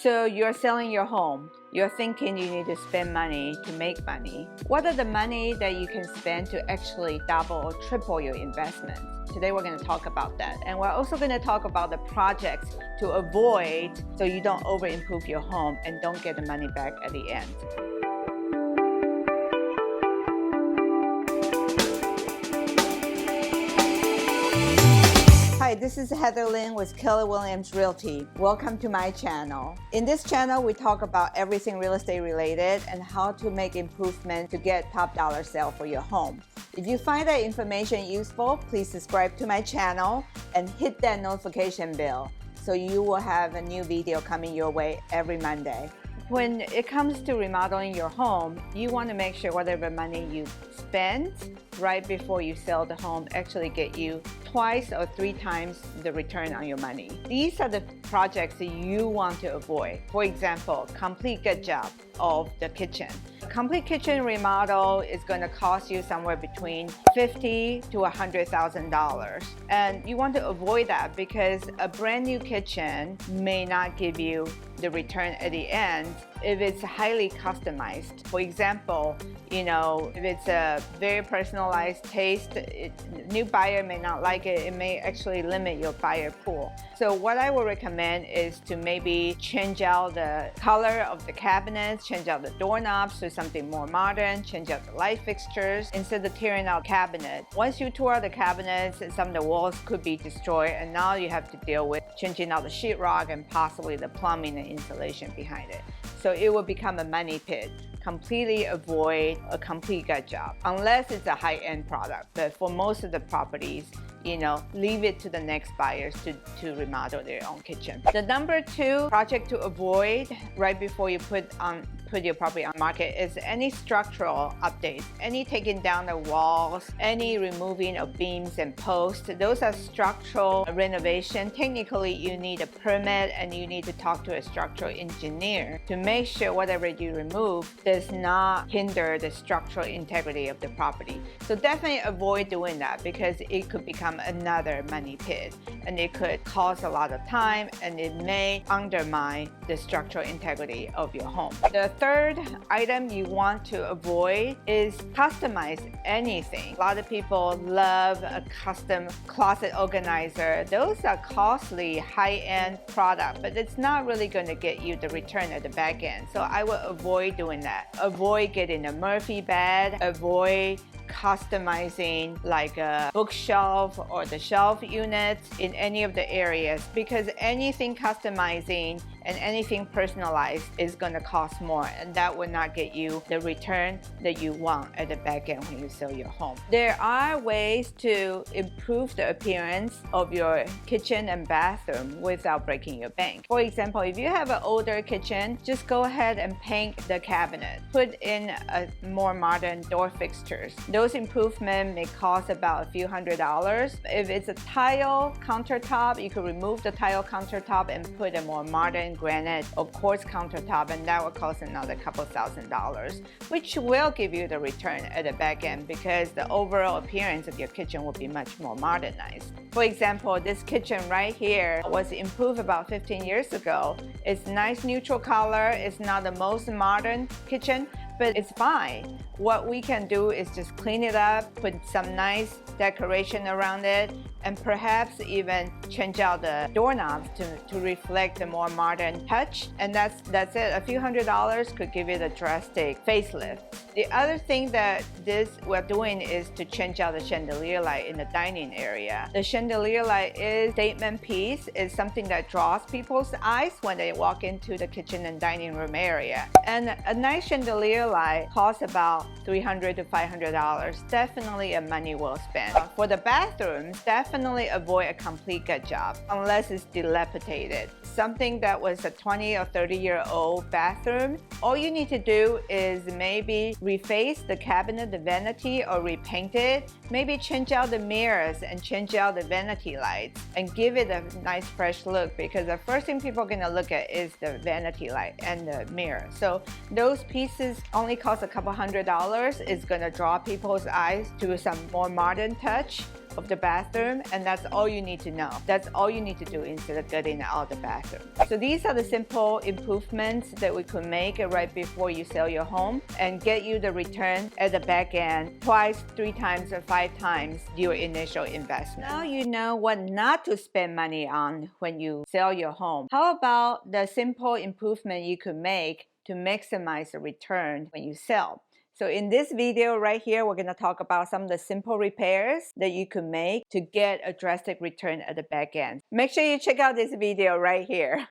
So you're selling your home. You're thinking you need to spend money to make money. What are the money that you can spend to actually double or triple your investment? Today we're going to talk about that. And we're also going to talk about the projects to avoid so you don't over-improve your home and don't get the money back at the end. Hi, this is Heather Lynn with Keller Williams Realty. Welcome to my channel. In this channel, we talk about everything real estate related and how to make improvement to get top dollar sale for your home. If you find that information useful, please subscribe to my channel and hit that notification bell so you will have a new video coming your way every Monday. When it comes to remodeling your home, you want to make sure whatever money you spend right before you sell the home actually get you twice or 3 times the return on your money. These are the projects that you want to avoid. For example, complete gut job of the kitchen. A complete kitchen remodel is going to cost you somewhere between $50,000 to $100,000. And you want to avoid that because a brand new kitchen may not give you the return at the end if it's highly customized. For example, if it's a very personalized taste, new buyer may not like it. It may actually limit your buyer pool. So what I would recommend is to maybe change out the color of the cabinets, change out the doorknobs to something more modern, change out the light fixtures instead of tearing out cabinet. Once you tore out the cabinets, some of the walls could be destroyed, and now you have to deal with changing out the sheetrock and possibly the plumbing and insulation behind it. So it will become a money pit. Completely avoid a complete gut job unless it's a high-end product. But for most of the properties, leave it to the next buyers to remodel their own kitchen. The number 2 project to avoid right before you put your property on market is any structural updates, any taking down the walls, any removing of beams and posts. Those are structural renovation. Technically, you need a permit and you need to talk to a structural engineer to make sure whatever you remove does not hinder the structural integrity of the property. So definitely avoid doing that because it could become another money pit and it could cost a lot of time and it may undermine the structural integrity of your home. The third item you want to avoid is customize anything. A lot of people love a custom closet organizer. Those are costly, high-end product, but it's not really going to get you the return at the back end. So I would avoid doing that. Avoid getting a Murphy bed. Avoid customizing like a bookshelf or the shelf units in any of the areas because anything customizing and anything personalized is going to cost more, and that will not get you the return that you want at the back end when you sell your home. There are ways to improve the appearance of your kitchen and bathroom without breaking your bank. For example, if you have an older kitchen, just go ahead and paint the cabinet. Put in a more modern door fixtures. Those improvements may cost about a few $100s. If it's a tile countertop, you could remove the tile countertop and put a more modern granite or quartz countertop, and that will cost another couple $1,000s, which will give you the return at the back end because the overall appearance of your kitchen will be much more modernized. For example, this kitchen right here was improved about 15 years ago. It's nice neutral color. It's not the most modern kitchen, but it's fine. What we can do is just clean it up, put some nice decoration around it, and perhaps even change out the doorknobs to reflect the more modern touch. And that's it. A few $100s could give it a drastic facelift. The other thing that we're doing is to change out the chandelier light in the dining area. The chandelier light is a statement piece. It's something that draws people's eyes when they walk into the kitchen and dining room area. And a nice chandelier light costs about $300 to $500. Definitely a money well spent. For the bathrooms, definitely avoid a complete gut job unless it's dilapidated. Something that was a 20 or 30-year-old bathroom, all you need to do is maybe reface the cabinet, the vanity, or repaint it. Maybe change out the mirrors and change out the vanity lights and give it a nice fresh look because the first thing people are going to look at is the vanity light and the mirror. So those pieces only cost a couple $100s. It's going to draw people's eyes to some more modern touch. of the bathroom, and that's all you need to know. That's all you need to do instead of getting out the bathroom. So these are the simple improvements that we could make right before you sell your home and get you the return at the back end twice, 3 times, or 5 times your initial investment. Now you know what not to spend money on when you sell your home. How about the simple improvement you could make to maximize the return when you sell? So in this video right here, we're going to talk about some of the simple repairs that you can make to get a drastic return at the back end. Make sure you check out this video right here.